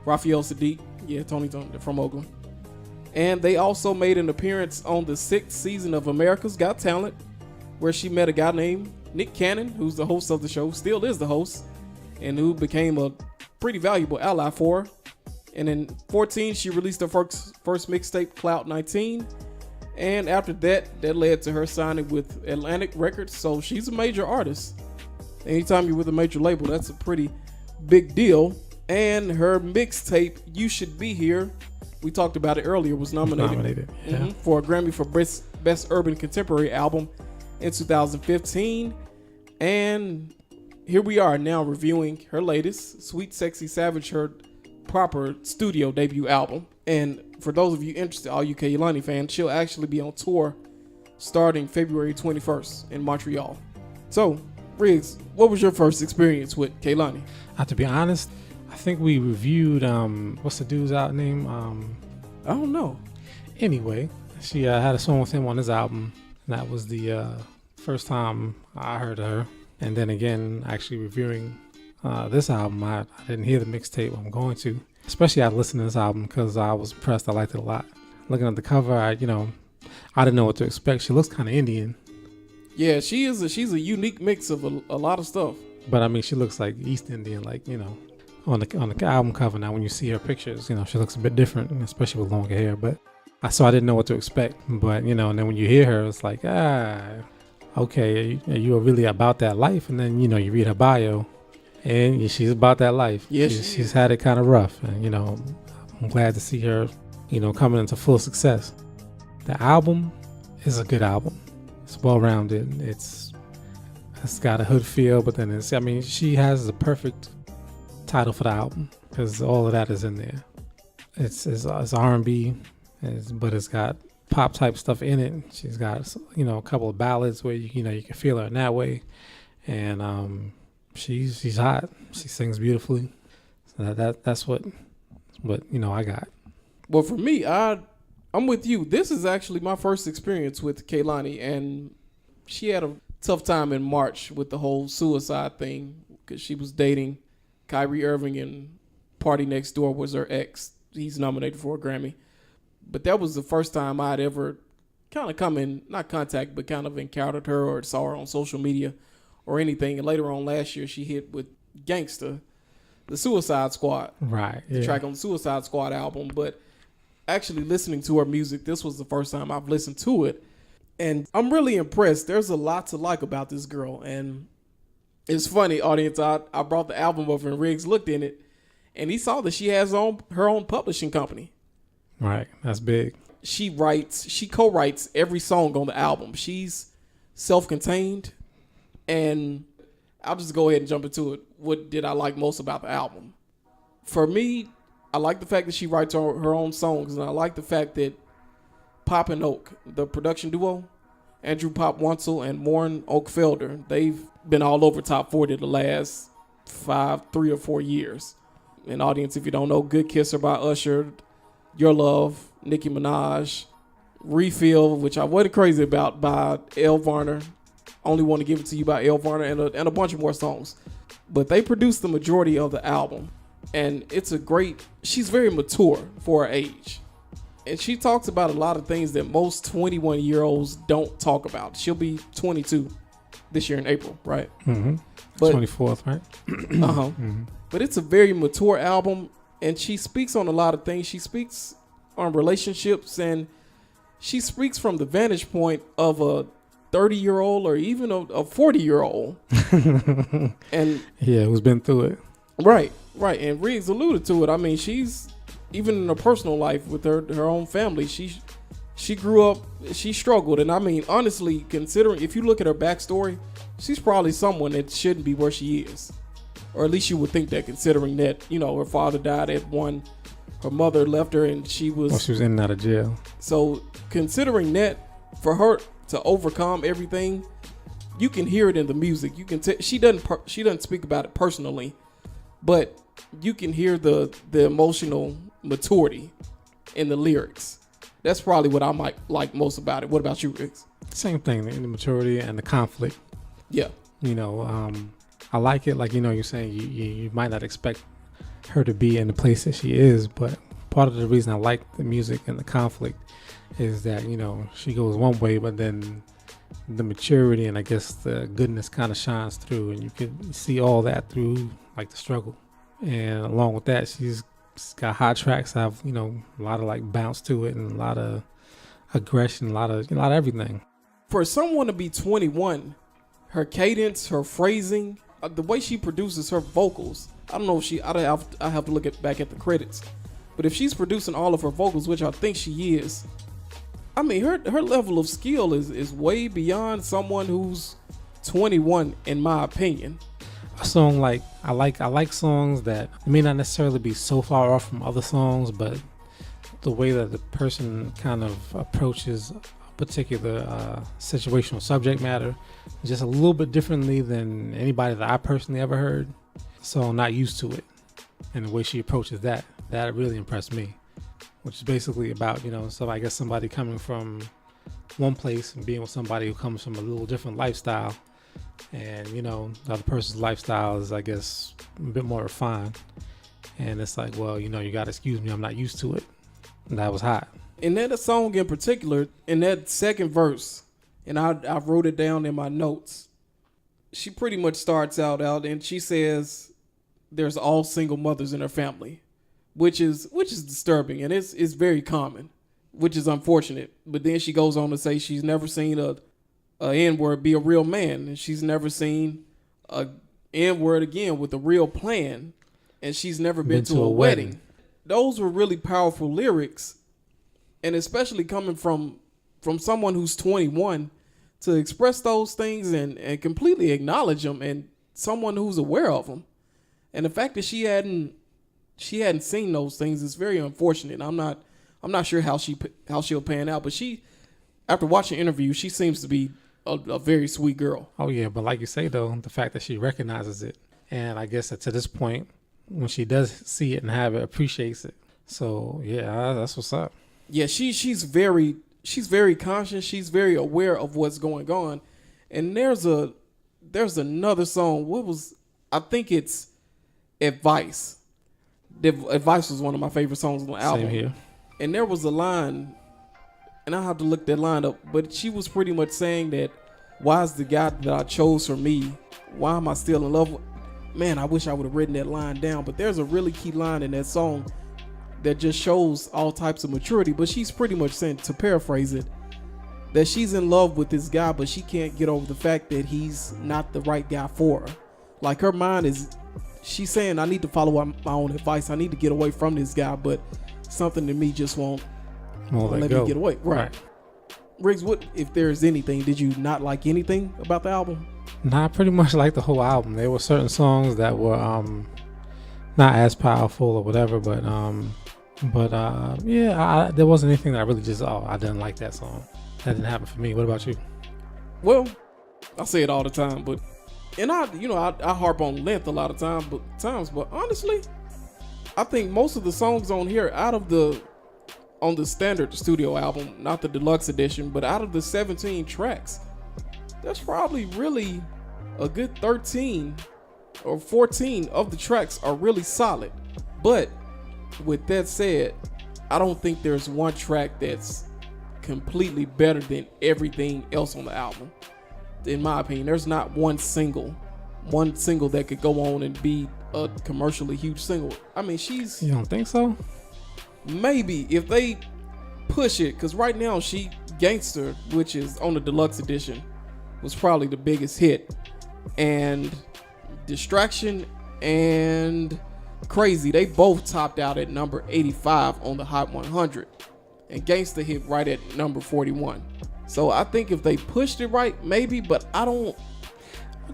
Raphael Sadiq, Tony from Oakland. And they also made an appearance on the 6th season of America's Got Talent, where she met a guy named Nick Cannon, who's the host of the show, still is the host, and who became a pretty valuable ally for her. And in 2014, she released her first mixtape, Cloud 19. And after that led to her signing with Atlantic Records. So she's a major artist. Anytime you're with a major label, that's a pretty big deal. And her mixtape, You Should Be Here, we talked about it earlier, was nominated for a Grammy for Best Urban Contemporary Album in 2015. And here we are now reviewing her latest, SweetSexySavage, her proper studio debut album. And for those of you interested, all you Kehlani fans, she'll actually be on tour starting February 21st in Montreal. So, Riggs, what was your first experience with Kehlani? To be honest, I think we reviewed, what's the dude's out name? I don't know. Anyway, she had a song with him on his album. And that was the first time I heard of her. And then again, actually reviewing this album, I didn't hear the mixtape. I'm going to. Especially I listened to this album because I was impressed. I liked it a lot. Looking at the cover, I didn't know what to expect. She looks kind of Indian. Yeah, she's a unique mix of a lot of stuff. But I mean, she looks like East Indian, on the album cover. Now, when you see her pictures, she looks a bit different, especially with longer hair. But I didn't know what to expect. But and then when you hear her, it's like, okay, you are really about that life. And then you read her bio, and she's about that life. Yeah, she's had it kind of rough, and I'm glad to see her, coming into full success. The album is a good album. It's well-rounded. It's got a hood feel, but then she has the perfect title for the album because all of that is in there. It's R&B, but it's got pop type stuff in it. She's got a couple of ballads where you can feel her in that way, and she's hot. She sings beautifully. So that's what I got. Well, for me, I I'm with you. This is actually my first experience with Kehlani, and she had a tough time in March with the whole suicide thing because she was dating Kyrie Irving, and Party Next Door was her ex. He's nominated for a Grammy. But that was the first time I'd ever kind of come in, not contact, but kind of encountered her or saw her on social media or anything. And later on last year, she hit with Gangsta, the Suicide Squad. Right. Yeah. The track on the Suicide Squad album. But actually listening to her music, this was the first time I've listened to it. And I'm really impressed. There's a lot to like about this girl. And it's funny, audience, I brought the album over and Riggs looked in it, and he saw that she has her own publishing company. Right. That's big. She co-writes every song on the album. She's self-contained, and I'll just go ahead and jump into it. What did I like most about the album? For me, I like the fact that she writes her own songs, and I like the fact that Pop and Oak, the production duo, Andrew Pop Wansel and Warren Oakfelder, they've been all over top 40 the last 3 or 4 years. And audience, if you don't know, Good Kisser by Usher, Your Love, Nicki Minaj, Refill, which I wasn't crazy about, by Elle Varner, Only Want to Give It to You by Elle Varner, and a bunch of more songs. But they produced the majority of the album. And she's very mature for her age. And she talks about a lot of things that most 21-year-olds don't talk about. She'll be 22 this year in April, right? Mm-hmm. But 24th, right? Uh-huh. Mm-hmm. But it's a very mature album, and she speaks on a lot of things. She speaks on relationships, and she speaks from the vantage point of a 30-year-old or even a 40-year-old. And yeah, who's been through it. Right. And Riggs alluded to it. I mean, she's, even in her personal life with her own family, she grew up, she struggled. And I mean, honestly, considering, if you look at her backstory, she's probably someone that shouldn't be where she is. Or at least you would think that, considering that, her father died at one, her mother left her, and she was in and out of jail. So considering that, for her to overcome everything, you can hear it in the music. You can she doesn't speak about it personally, but you can hear the emotional maturity in the lyrics. That's probably what I might like most about it. What about you, Riggs? Same thing, the maturity and the conflict. Yeah. I like it. Like, you're saying you might not expect her to be in the place that she is, but part of the reason I like the music and the conflict is that, she goes one way, but then the maturity and I guess the goodness kind of shines through, and you can see all that through like the struggle. And along with that, she's got hot tracks. Have, a lot of like bounce to it and a lot of aggression, a lot of everything. For someone to be 21, her cadence, her phrasing, the way she produces her vocals, I don't know if I have to look back at the credits, but if she's producing all of her vocals, which I think she is, I mean, her level of skill is way beyond someone who's 21, in my opinion. A song like I like songs that may not necessarily be so far off from other songs, but the way that the person kind of approaches a particular situational subject matter just a little bit differently than anybody that I personally ever heard. So I'm not used to it, and the way she approaches that really impressed me. Which is basically about, so I guess somebody coming from one place and being with somebody who comes from a little different lifestyle. And, the other person's lifestyle is, I guess, a bit more refined. And it's like, well, you got to excuse me, I'm not used to it. And that was hot. In that song in particular, in that second verse, and I wrote it down in my notes, she pretty much starts out and she says there's all single mothers in her family. Which is disturbing, and it's very common, which is unfortunate. But then she goes on to say she's never seen a N-word be a real man, and she's never seen a N-word again with a real plan, and she's never been to a wedding. Those were really powerful lyrics, and especially coming from someone who's 21 to express those things and completely acknowledge them, and someone who's aware of them, and the fact that she hadn't seen those things is very unfortunate. I'm not sure how she'll pan out, but she, after watching the interview, she seems to be a very sweet girl. Oh yeah, but like you say though, the fact that she recognizes it, and I guess that to this point, when she does see it and have it, appreciates it. So yeah, that's what's up. Yeah, she's very conscious. She's very aware of what's going on. And there's another song. I think it's Advice. Advice was one of my favorite songs on the album. Same here. And there was a line, and I have to look that line up, but she was pretty much saying that, why is the guy that I chose for me, why am I still in love with? Man, I wish I would have written that line down, but there's a really key line in that song that just shows all types of maturity. But she's pretty much saying, to paraphrase it, that she's in love with this guy, but she can't get over the fact that he's not the right guy for her. Like, her mind is, she's saying, I need to follow my own advice. I need to get away from this guy, but something in me just won't let me get away. Right. Riggs, what if there's anything, did you not like anything about the album? Nah, I pretty much like the whole album. There were certain songs that were not as powerful or whatever, but there wasn't anything that I really just, I didn't like that song. That didn't happen for me. What about you? Well, I say it all the time, but I harp on length a lot of times, but honestly, I think most of the songs on here, on the standard studio album, not the deluxe edition, but out of the 17 tracks, there's probably really a good 13 or 14 of the tracks are really solid. But with that said, I don't think there's one track that's completely better than everything else on the album. In my opinion, there's not one single that could go on and be a commercially huge single. I mean, You don't think so? Maybe if they push it, because right now Gangster, which is on the deluxe edition, was probably the biggest hit, and Distraction and Crazy, they both topped out at number 85 on the Hot 100, and Gangsta hit right at number 41. So I think if they pushed it right, maybe, but I don't.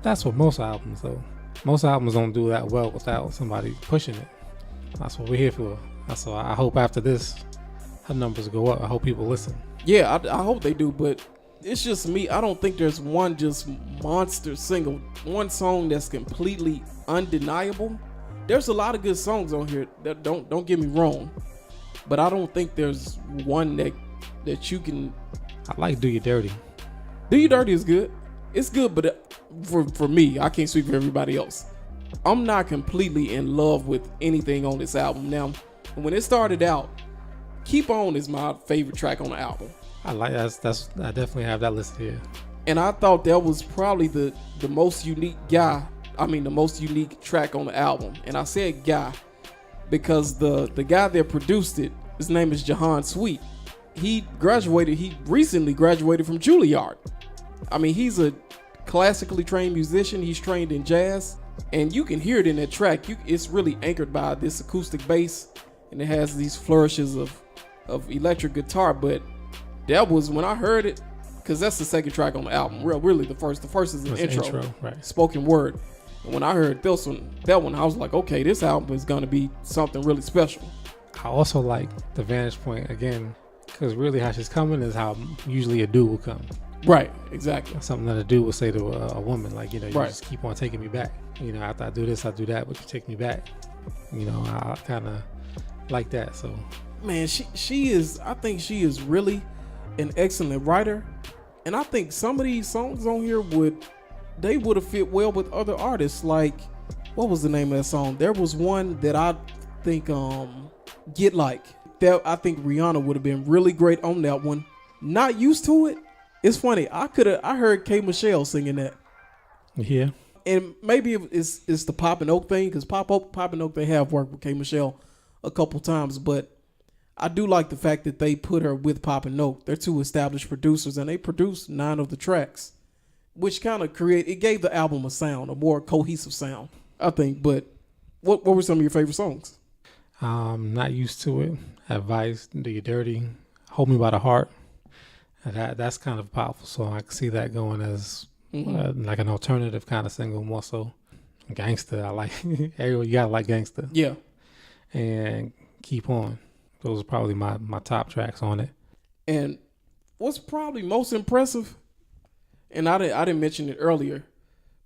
That's what most albums though. Most albums don't do that well without somebody pushing it. That's what we're here for. So I hope after this, her numbers go up. I hope people listen. Yeah, I hope they do, but it's just me. I don't think there's one just monster single, one song that's completely undeniable. There's a lot of good songs on here that don't get me wrong, but I don't think there's one that you can. I like Do You Dirty. Do You Dirty is good. It's good, but for me, I can't speak for everybody else. I'm not completely in love with anything on this album. Now, when it started out, Keep On is my favorite track on the album. I like that. I definitely have that listed here. And I thought that was probably the most unique the most unique track on the album. And I said guy because the guy that produced it, his name is Jahan Sweet. He recently graduated from Juilliard. I mean, he's a classically trained musician. He's trained in jazz, and you can hear it in that track. It's really anchored by this acoustic bass, and it has these flourishes of electric guitar. But that was when I heard it, because that's the second track on the album. Really the first. The first is an intro, right. Spoken word. And when I heard that one, I was like, okay, this album is gonna be something really special. I also like the vantage point again, because really how she's coming is how usually a dude will come. Right, exactly. Something that a dude would say to a woman, like, you right. Just keep on taking me back. After I do this, I do that, but you take me back. I kind of like that. So, man, I think she is really an excellent writer, and I think some of these songs on here would have fit well with other artists. Like, what was the name of that song? There was one that I think, Get Like. That I think Rihanna would have been really great on that one. Not used to it. It's funny. I heard K. Michelle singing that. Yeah. And maybe it's the Pop and Oak thing, because Pop and Oak, they have worked with K. Michelle a couple times, but I do like the fact that they put her with Pop and Oak. They're two established producers, and they produced 9 of the tracks, which kind of gave the album a more cohesive sound, I think. But what were some of your favorite songs? Not Used to It, Advice, Do You Dirty, Hold Me by the Heart. That's kind of a powerful song. I can see that going as like an alternative kind of single, more so. Gangsta, I like. You gotta like Gangsta. Yeah. And Keep On. Those are probably my top tracks on it. And what's probably most impressive, and I didn't mention it earlier,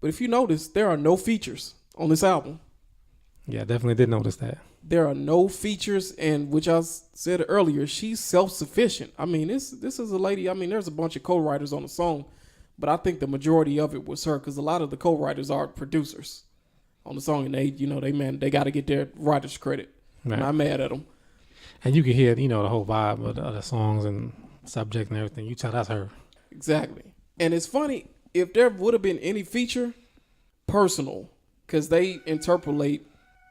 but if you notice, there are no features on this album. Yeah, definitely did notice that. There are no features, and which I said earlier, she's self-sufficient. I mean, this is a lady. I mean, there's a bunch of co-writers on the song, but I think the majority of it was her, because a lot of the co-writers are producers on the song, and they got to get their writers credit. Right. I'm not mad at them. And you can hear, the whole vibe of the songs and subject and everything. You tell that's her. Exactly. And it's funny, if there would have been any feature, Personal, because they interpolate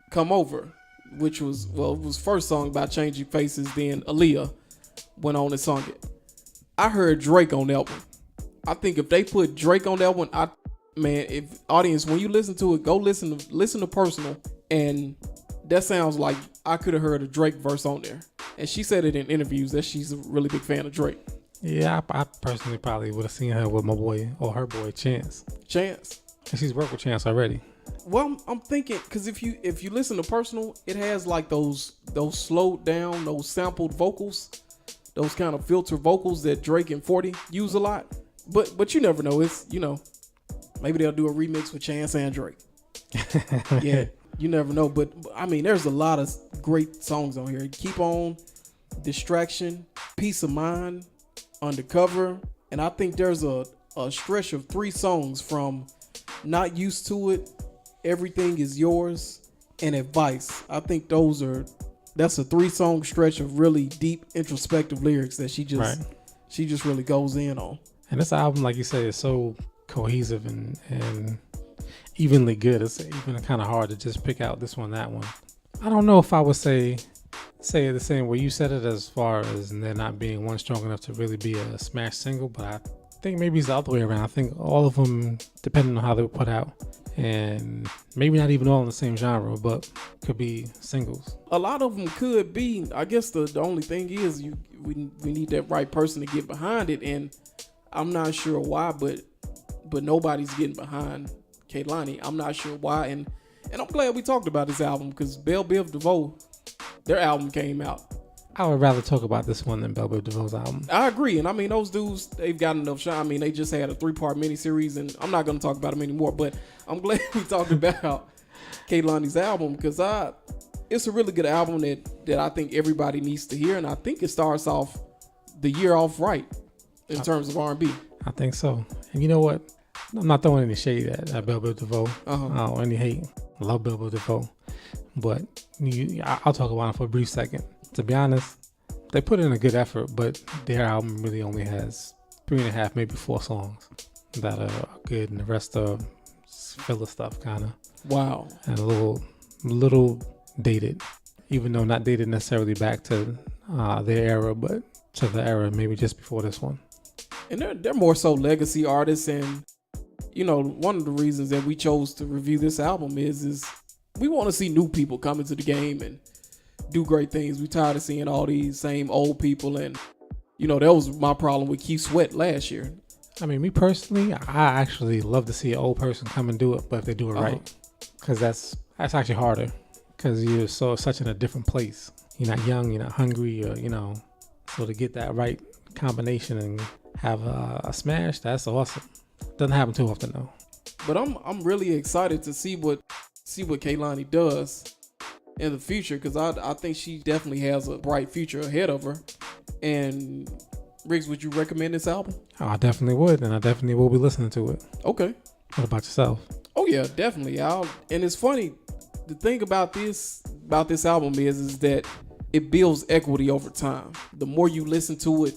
Come Over, which was, it was first sung by Changing Faces, then Aaliyah went on and sung it. I heard Drake on that one. I think if they put Drake on that one, if audience, when you listen to it, go listen to Personal, and that sounds like I could have heard a Drake verse on there. And she said it in interviews that she's a really big fan of Drake. Yeah, I personally probably would have seen her with my boy or her boy Chance. Chance. And she's worked with Chance already. Well, I'm thinking, because if you listen to Personal, it has like those slowed down, those sampled vocals, those kind of filter vocals that Drake and 40 use a lot. But you never know. It's, maybe they'll do a remix with Chance and Drake. Yeah, you never know. But I mean, there's a lot of great songs on here. Keep On, Distraction, Peace of Mind, Undercover, and I think there's a stretch of 3 songs from Not Used to It, Everything Is Yours, and Advice. I think that's a 3-song stretch of really deep introspective lyrics that she just really goes in on. And this album, like you say, is so cohesive and evenly good. It's even kind of hard to just pick out this one, that one. I don't know if I would say it the same way you said it, as far as there not being one strong enough to really be a smash single, but I think maybe it's the other way around. I think all of them, depending on how they were put out, and maybe not even all in the same genre, but could be singles. A lot of them could be. I guess the only thing is we need that right person to get behind it, and I'm not sure why, but nobody's getting behind Kehlani. I'm not sure why, and I'm glad we talked about this album, because Belle Biv DeVoe, their album came out. I would rather talk about this one than Belle Biv DeVoe's album. I agree, and I mean, those dudes, they've got enough shine. I mean, they just had a 3-part miniseries, and I'm not going to talk about them anymore, but I'm glad we talked about Kehlani's album, because it's a really good album that I think everybody needs to hear, and I think it starts off the year off right in terms of R&B. I think so. And you know what? I'm not throwing any shade at Belle Biv DeVoe. Any hate. I love Belle Biv DeVoe. But I'll talk about it for a brief second. To be honest, they put in a good effort, but their album really only has 3.5, maybe 4 songs that are good, and the rest are filler stuff, kind of. Wow. And a little dated, even though not dated necessarily back to their era, but to the era maybe just before this one. And they're more so legacy artists, and one of the reasons that we chose to review this album is we want to see new people come into the game and do great things. We tired of seeing all these same old people, and that was my problem with Keith Sweat last year. I mean, me personally, I actually love to see an old person come and do it, but if they do it right, because that's actually harder, because you're such in a different place. You're not young, you're not hungry, so to get that right combination and have a smash, that's awesome. Doesn't happen too often though. But I'm really excited to see what Kehlani does in the future, because I think she definitely has a bright future ahead of her. And Riggs, would you recommend this album? I definitely would, and I definitely will be listening to it. Okay. What about yourself? Oh yeah, definitely. And it's funny, the thing about this album is that it builds equity over time. The more you listen to it,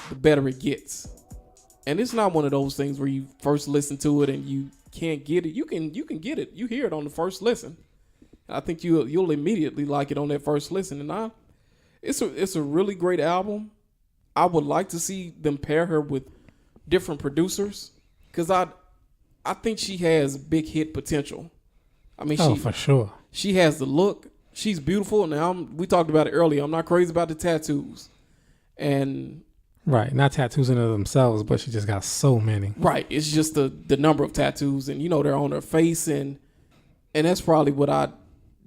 the better it gets. And it's not one of those things where you first listen to it and you can't get it. You can get it. You hear it on the first listen. I think you'll immediately like it on that first listen. And it's a really great album. I would like to see them pair her with different producers, because I think she has big hit potential. I mean, for sure. She has the look. She's beautiful. Now we talked about it earlier. I'm not crazy about the tattoos, and right, not tattoos in of themselves, but she just got so many. Right, it's just the number of tattoos, and they're on her face, and that's probably what I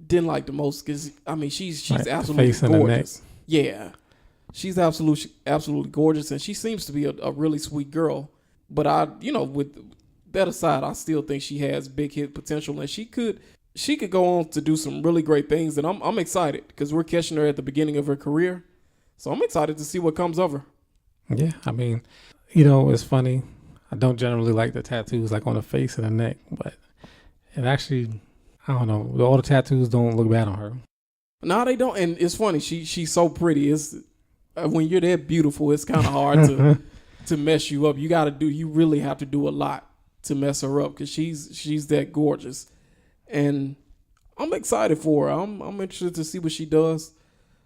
didn't like the most, because I mean she's right, absolutely gorgeous. Yeah, she's absolutely gorgeous, and she seems to be a really sweet girl. But with that aside, I still think she has big hit potential, and she could she could go on to do some really great things, and I'm excited because we're catching her at the beginning of her career. So I'm excited to see what comes of her. Yeah, I mean, you know, it's funny. I don't generally like the tattoos like on the face and the neck, but it actually, I don't know, all the tattoos don't look bad on her. No, they don't. And it's funny. She's so pretty. It's when you're that beautiful, it's kind of hard to mess you up. You really have to do a lot to mess her up because she's that gorgeous. And I'm excited for her. I'm interested to see what she does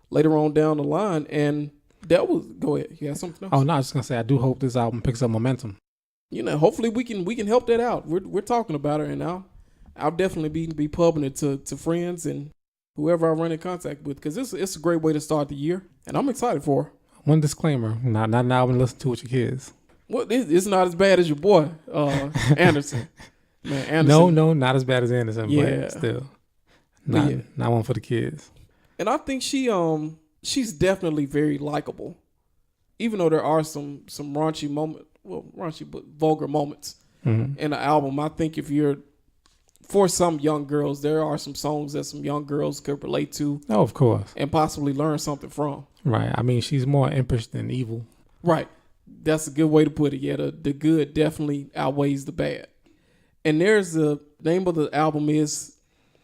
later on down the line. And that was, go ahead. You have something else? Oh no, I was just gonna say I do hope this album picks up momentum. You know, hopefully we can help that out. We're talking about her, and I'll definitely be pubbing it to friends and whoever I run in contact with, because it's a great way to start the year, and I'm excited for her. One disclaimer: not an album to listen to with your kids. Well, it's not as bad as your boy Anderson. Man, Anderson. No, not as bad as Anderson, Yeah. but still, not one for the kids. And I think she's definitely very likable, even though there are some raunchy but vulgar moments in the album. I think for some young girls, there are some songs that some young girls could relate to. Oh, of course. And possibly learn something from. Right. I mean, she's more empress than evil. Right. That's a good way to put it. Yeah, the good definitely outweighs the bad. And the name of the album is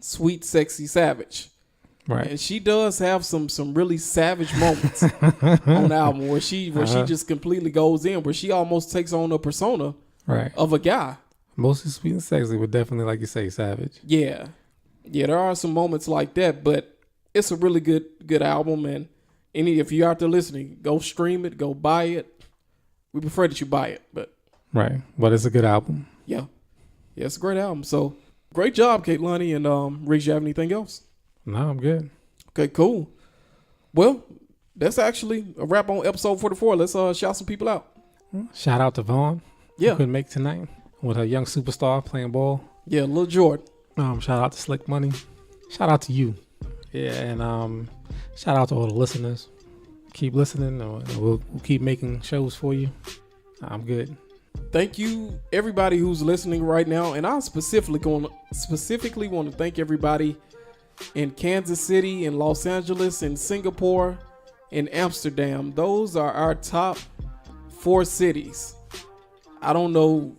SweetSexySavage. Right. And she does have some really savage moments on the album where she just completely goes in, where she almost takes on a persona of a guy. Mostly sweet and sexy, but definitely, like you say, savage. Yeah. Yeah, there are some moments like that, but it's a really good album. And if you're out there listening, go stream it, go buy it. We prefer that you buy it, but. Right. But it's a good album. Yeah. Yeah, it's a great album. So, great job, Kehlani. And Riggs, you have anything else? No, I'm good. Okay, cool. Well, that's actually a wrap on episode 44. Let's shout some people out. Shout out to Vaughn. Yeah. Who couldn't make tonight with her young superstar playing ball. Yeah, Lil Jordan. Shout out to Slick Money. Shout out to you. Yeah, and shout out to all the listeners. Keep listening. We'll keep making shows for you. I'm good. Thank you, everybody who's listening right now. And I specifically want to thank everybody in Kansas City, in Los Angeles, in Singapore, in Amsterdam. Those are our top 4 cities. I don't know.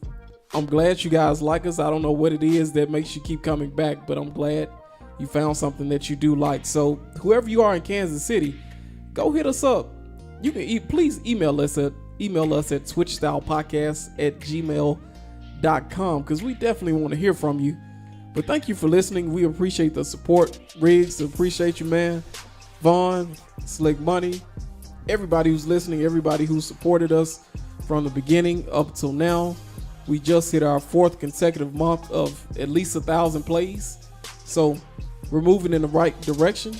I'm glad you guys like us. I don't know what it is that makes you keep coming back, but I'm glad you found something that you do like. So whoever you are in Kansas City, go hit us up. You can please email us at switchstylepodcast@gmail.com, because we definitely want to hear from you. But thank you for listening. We appreciate the support. Riggs, appreciate you, man. Vaughn, Slick Money, everybody who's listening, everybody who supported us from the beginning up till now. We just hit our 4th consecutive month of at least 1,000 plays. So we're moving in the right direction.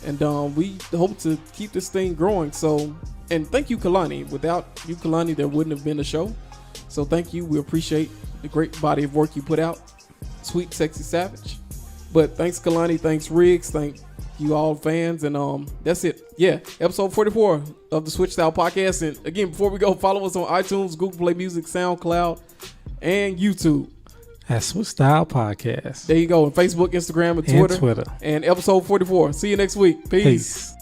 And we hope to keep this thing growing. So, and thank you, Kehlani. Without you, Kehlani, there wouldn't have been a show. So thank you. We appreciate the great body of work you put out. Sweet, Sexy, Savage. But thanks, Kehlani. Thanks, Riggs. Thank you all fans. And that's it. Yeah, episode 44 of the Switch Style Podcast. And again, before we go, follow us on iTunes, Google Play Music, SoundCloud, and YouTube. That's Switch Style Podcast. There you go. And Facebook, Instagram, and Twitter. And episode 44. See you next week. Peace.